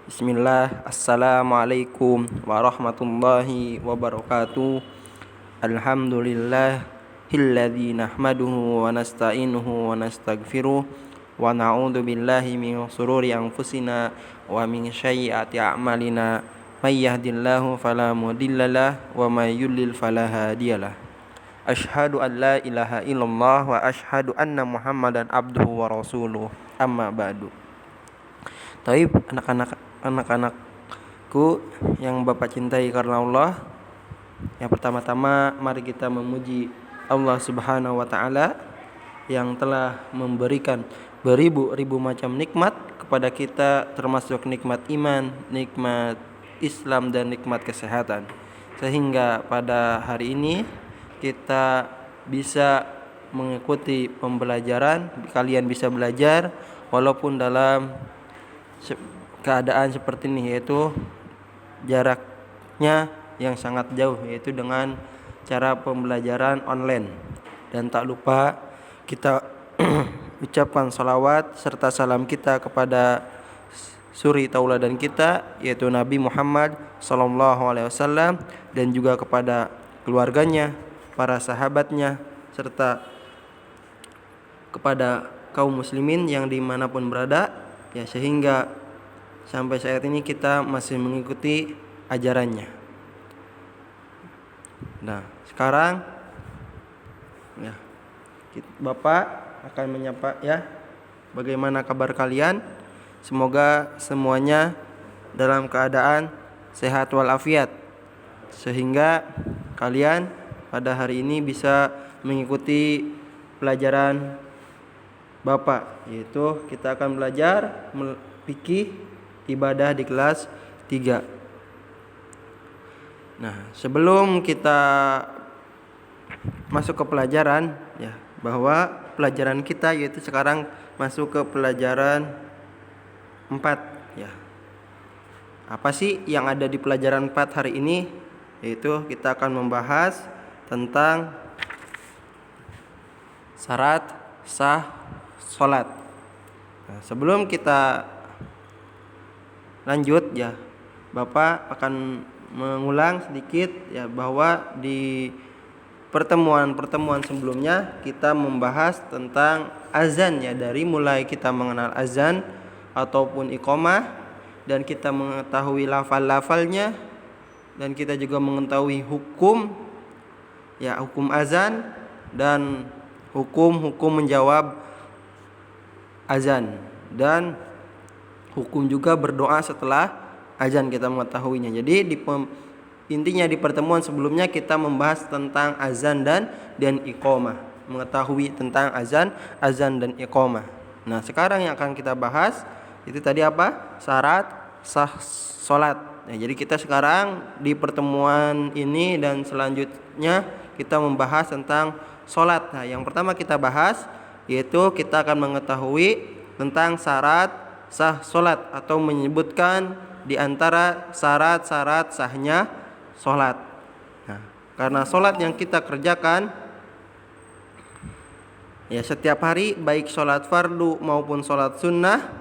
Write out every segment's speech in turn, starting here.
Bismillah, Assalamualaikum warahmatullahi wabarakatuh. Alhamdulillahilladzi nahmaduhu wa nasta'inuhu wa nastaghfiruh wa na'udzu billahi min shururi anfusina wa min sayyiati a'malina. May yahdihillahu fala mudhillalah wa may yudlil fala hadiyalah. Asyhadu an la ilaha illallah wa asyhadu anna Muhammadan abduhu wa rasuluh. Amma ba'du. Taib anak-anakku yang Bapak cintai karena Allah, yang pertama-tama mari kita memuji Allah Subhanahu wa taala yang telah memberikan beribu-ribu macam nikmat kepada kita, termasuk nikmat iman, nikmat Islam dan nikmat kesehatan. Sehingga pada hari ini kita bisa mengikuti pembelajaran, kalian bisa belajar walaupun dalam keadaan seperti ini, yaitu jaraknya yang sangat jauh, yaitu dengan cara pembelajaran online. Dan tak lupa kita ucapkan salawat serta salam kita kepada suri tauladan kita, yaitu Nabi Muhammad SAW, dan juga kepada keluarganya, para sahabatnya, serta kepada kaum muslimin yang dimanapun berada, ya, sehingga sampai saat ini kita masih mengikuti ajarannya. Nah, sekarang ya, Bapak akan menyapa, ya, bagaimana kabar kalian? Semoga semuanya dalam keadaan sehat walafiat, sehingga kalian pada hari ini bisa mengikuti pelajaran Bapak, yaitu kita akan belajar fikih ibadah di kelas 3. Nah, sebelum kita masuk ke pelajaran, ya, bahwa pelajaran kita yaitu sekarang masuk ke pelajaran 4, ya. Apa sih yang ada di pelajaran 4 hari ini? Yaitu kita akan membahas tentang syarat sah salat. Nah, sebelum kita lanjut, ya, Bapak akan mengulang sedikit, ya, bahwa di pertemuan sebelumnya kita membahas tentang azan, ya, dari mulai kita mengenal azan ataupun iqamah, dan kita mengetahui lafal-lafalnya, dan kita juga mengetahui hukum, ya, hukum azan dan hukum menjawab azan, dan hukum juga berdoa setelah azan kita mengetahuinya. Jadi intinya di pertemuan sebelumnya kita membahas tentang azan dan iqamah, mengetahui tentang azan dan iqamah. Nah, sekarang yang akan kita bahas itu tadi apa? Syarat sah salat. Nah, jadi kita sekarang di pertemuan ini dan selanjutnya kita membahas tentang salat. Nah, yang pertama kita bahas yaitu kita akan mengetahui tentang syarat sah salat, atau menyebutkan di antara syarat-syarat sahnya salat. Nah, karena salat yang kita kerjakan, ya, setiap hari, baik salat fardu maupun salat sunnah,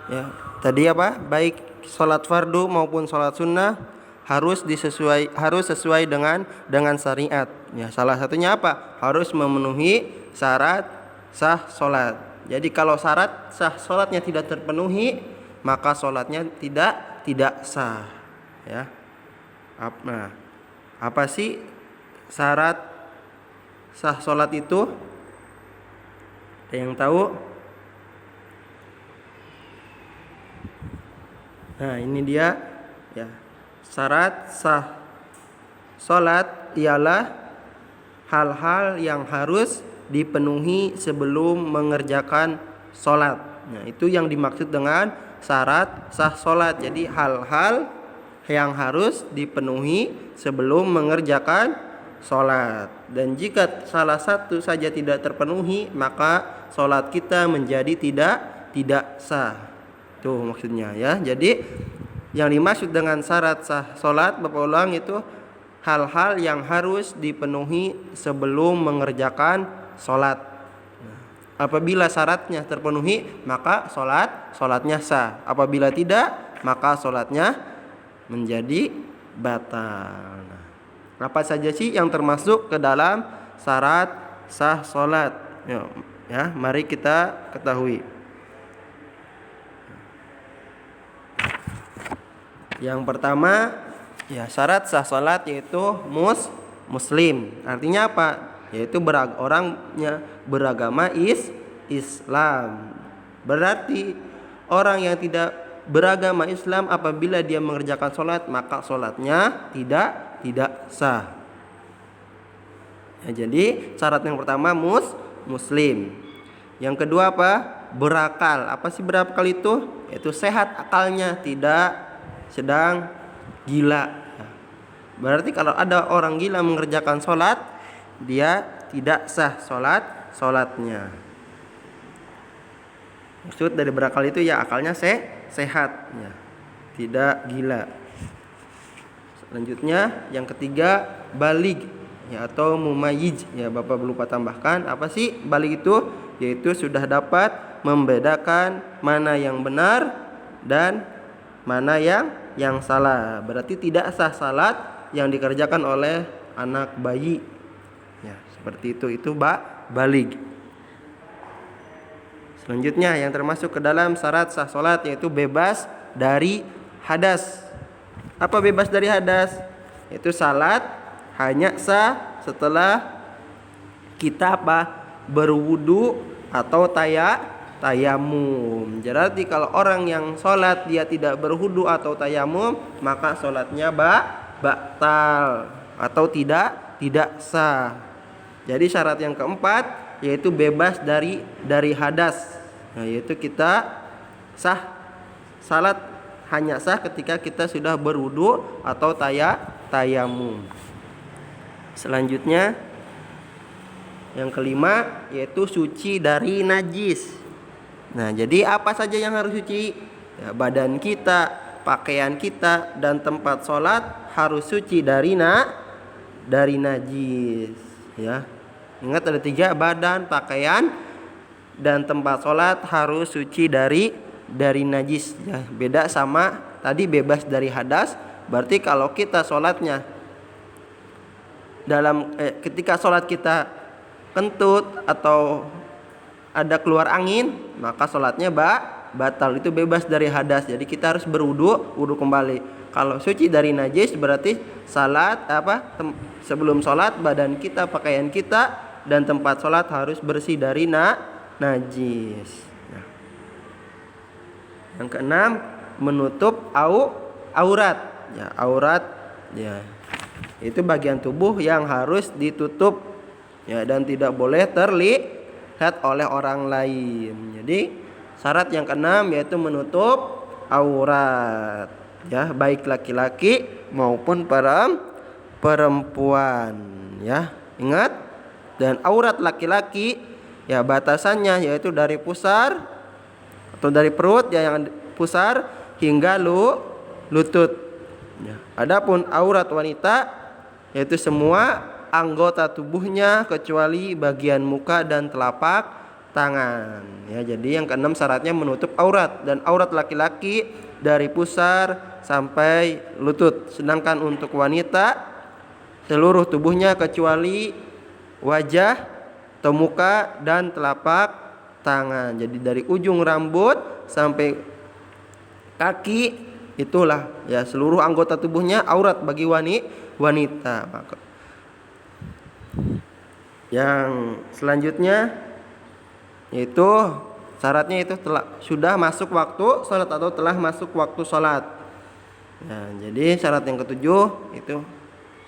ya, tadi apa? Baik salat fardu maupun salat sunnah harus sesuai dengan syariat. Ya, salah satunya apa? Harus memenuhi syarat sah salat. Jadi kalau syarat sah salatnya tidak terpenuhi, maka salatnya tidak sah, ya. Nah, apa sih syarat sah salat itu? Ada yang tahu? Nah, ini dia, ya. Syarat sah salat ialah hal-hal yang harus dipenuhi sebelum mengerjakan salat. Nah, itu yang dimaksud dengan syarat sah salat. Jadi hal-hal yang harus dipenuhi sebelum mengerjakan salat. Dan jika salah satu saja tidak terpenuhi, maka salat kita menjadi tidak sah. Tuh maksudnya, ya. Jadi yang dimaksud dengan syarat sah salat, Bapak ulang, itu hal-hal yang harus dipenuhi sebelum mengerjakan salat. Apabila syaratnya terpenuhi, maka sholatnya sah. Apabila tidak, maka sholatnya menjadi batal. Nah, apa saja sih yang termasuk ke dalam syarat sah sholat? Ya, mari kita ketahui. Yang pertama, ya syarat sah sholat yaitu muslim. Artinya apa? Yaitu orangnya beragama Islam. Berarti orang yang tidak beragama Islam apabila dia mengerjakan sholat, maka sholatnya tidak sah. Ya, jadi syarat yang pertama muslim. Yang kedua apa? Berakal. Apa sih berakal itu? Yaitu sehat akalnya, tidak sedang gila. Berarti kalau ada orang gila mengerjakan sholat, dia tidak sah sholatnya. Maksud dari berakal itu ya akalnya sehat, ya, tidak gila. Selanjutnya yang ketiga balig, ya, atau mumayyiz. Ya, Bapak lupa tambahkan apa sih balig itu? Yaitu sudah dapat membedakan mana yang benar dan mana yang salah. Berarti tidak sah salat yang dikerjakan oleh anak bayi. Ya, seperti itu balig. Selanjutnya yang termasuk ke dalam syarat sah salat yaitu bebas dari hadas. Apa bebas dari hadas? Itu salat hanya sah setelah kita berwudu atau tayamum. Jadi kalau orang yang sholat dia tidak berwudu atau tayamum, maka sholatnya batal atau tidak sah. Jadi syarat yang keempat yaitu bebas dari hadas. Nah, yaitu kita salat hanya sah ketika kita sudah berwudu atau tayamum. Selanjutnya yang kelima yaitu suci dari najis. Nah, jadi apa saja yang harus suci? Ya, badan kita, pakaian kita, dan tempat sholat harus suci dari najis. Ya, ingat ada 3: badan, pakaian, dan tempat sholat harus suci dari najis. Ya, beda sama tadi bebas dari hadas. Berarti kalau kita sholatnya ketika sholat kita kentut atau ada keluar angin, maka sholatnya batal. Itu bebas dari hadas. Jadi kita harus wudu kembali. Kalau suci dari najis berarti sebelum sholat badan kita, pakaian kita, dan tempat sholat harus bersih dari najis. Nah, yang keenam menutup aurat. Ya, aurat ya itu bagian tubuh yang harus ditutup, ya, dan tidak boleh terlihat oleh orang lain. Jadi syarat yang keenam yaitu menutup aurat, ya, baik laki-laki maupun perempuan, ya. Ingat, dan aurat laki-laki ya batasannya yaitu dari pusar atau dari perut, ya, yang pusar hingga lutut. Ya. Adapun aurat wanita yaitu semua anggota tubuhnya kecuali bagian muka dan telapak tangan. Ya, jadi yang keenam syaratnya menutup aurat, dan aurat laki-laki dari pusar sampai lutut. Sedangkan untuk wanita seluruh tubuhnya kecuali wajah atau muka dan telapak tangan. Jadi dari ujung rambut sampai kaki itulah ya seluruh anggota tubuhnya aurat bagi wanita. Yang selanjutnya yaitu syaratnya itu sudah masuk waktu sholat atau telah masuk waktu sholat. Nah, jadi syarat yang ketujuh itu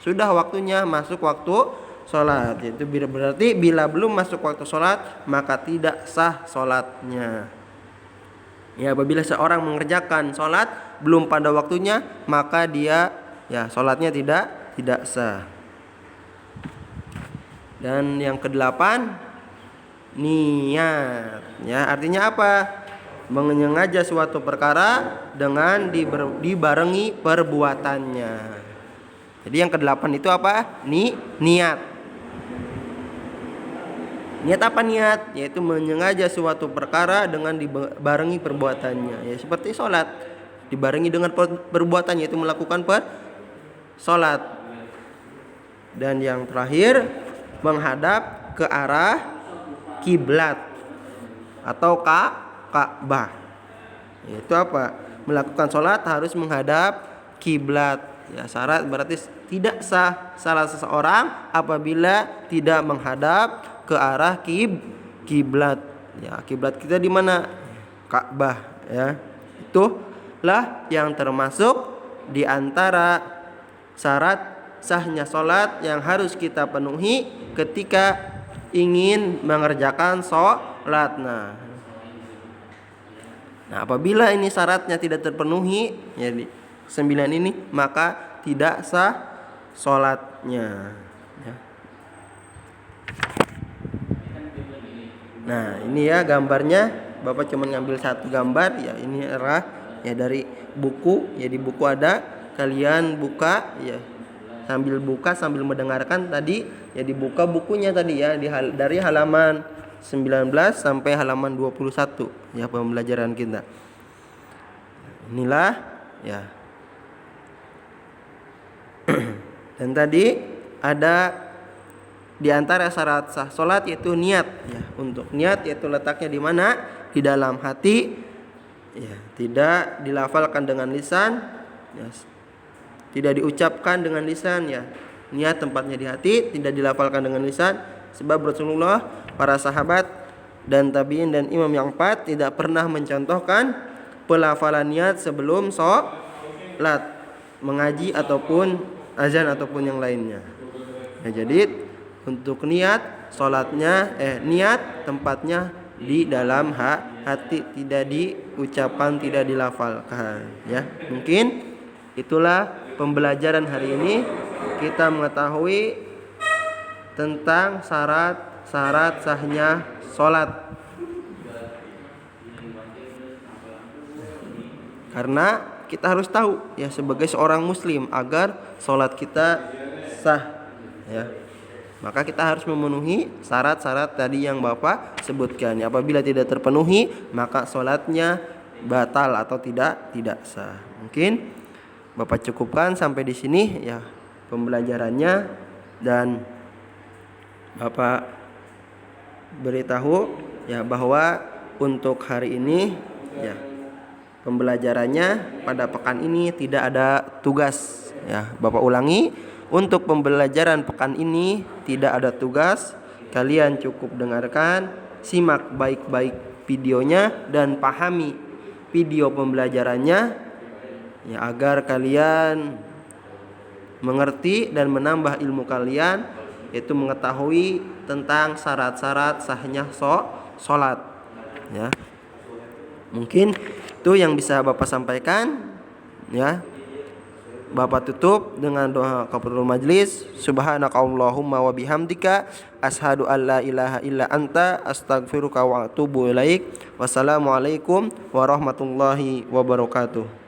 sudah waktunya masuk waktu sholat. Itu berarti bila belum masuk waktu sholat maka tidak sah sholatnya. Ya, apabila seorang mengerjakan sholat belum pada waktunya maka dia ya sholatnya tidak sah. Dan yang kedelapan niat. Ya, artinya apa? Menyengaja suatu perkara dengan dibarengi perbuatannya. Jadi yang kedelapan itu apa? Niat. Niat apa niat? Yaitu menyengaja suatu perkara dengan dibarengi perbuatannya. Ya seperti sholat dibarengi dengan perbuatan, yaitu melakukan sholat. Dan yang terakhir, menghadap ke arah kiblat atau Ka'bah. Itu apa? Melakukan sholat harus menghadap kiblat. Ya, syarat berarti tidak sah salah seseorang apabila tidak menghadap ke arah kiblat. Ya, kiblat kita di mana? Ka'bah, ya. Itulah yang termasuk di antara syarat sahnya sholat yang harus kita penuhi ketika ingin mengerjakan sholat. Nah, apabila ini syaratnya tidak terpenuhi, jadi 9 ini, maka tidak sah sholatnya. Ya. Nah, ini ya gambarnya. Bapak cuma ngambil satu gambar. Ya, ini adalah ya dari buku. Ya, di buku ada. Kalian buka. Ya, sambil buka sambil mendengarkan tadi. Ya, dibuka bukunya tadi ya dari halaman 19 sampai halaman 21. Ya, pembelajaran kita. Inilah ya. Dan tadi ada di antara syarat sah salat yaitu niat ya. Untuk niat yaitu letaknya di mana? Di dalam hati. Ya, tidak dilafalkan dengan lisan, ya. Tidak diucapkan dengan lisan ya. Niat tempatnya di hati, tidak dilafalkan dengan lisan, sebab Rasulullah, para sahabat dan tabi'in dan imam yang 4 tidak pernah mencontohkan pelafalan niat sebelum salat, mengaji ataupun azan ataupun yang lainnya. Ya, jadi untuk niat salatnya niat tempatnya di dalam hati, tidak diucapkan, tidak dilafalkan ya. Mungkin itulah pembelajaran hari ini, kita mengetahui tentang syarat sahnya salat. Karena kita harus tahu ya sebagai seorang muslim agar salat kita sah ya. Maka kita harus memenuhi syarat-syarat tadi yang Bapak sebutkan. Ya, apabila tidak terpenuhi, maka salatnya batal atau tidak sah. Mungkin Bapak cukupkan sampai di sini ya pembelajarannya, dan Bapak beritahu ya bahwa untuk hari ini ya pembelajarannya pada pekan ini tidak ada tugas ya. Bapak ulangi, untuk pembelajaran pekan ini tidak ada tugas. Kalian cukup dengarkan, simak baik-baik videonya dan pahami video pembelajarannya ya, agar kalian mengerti dan menambah ilmu kalian, yaitu mengetahui tentang syarat-syarat sahnya salat ya. Mungkin itu yang bisa Bapak sampaikan ya. Bapak tutup dengan doa kafaratul majlis. Subhanakallahumma wa bihamdika asyhadu an la ilaha illa anta astaghfiruka wa atubu ilaik. Wassalamualaikum warahmatullahi wabarakatuh.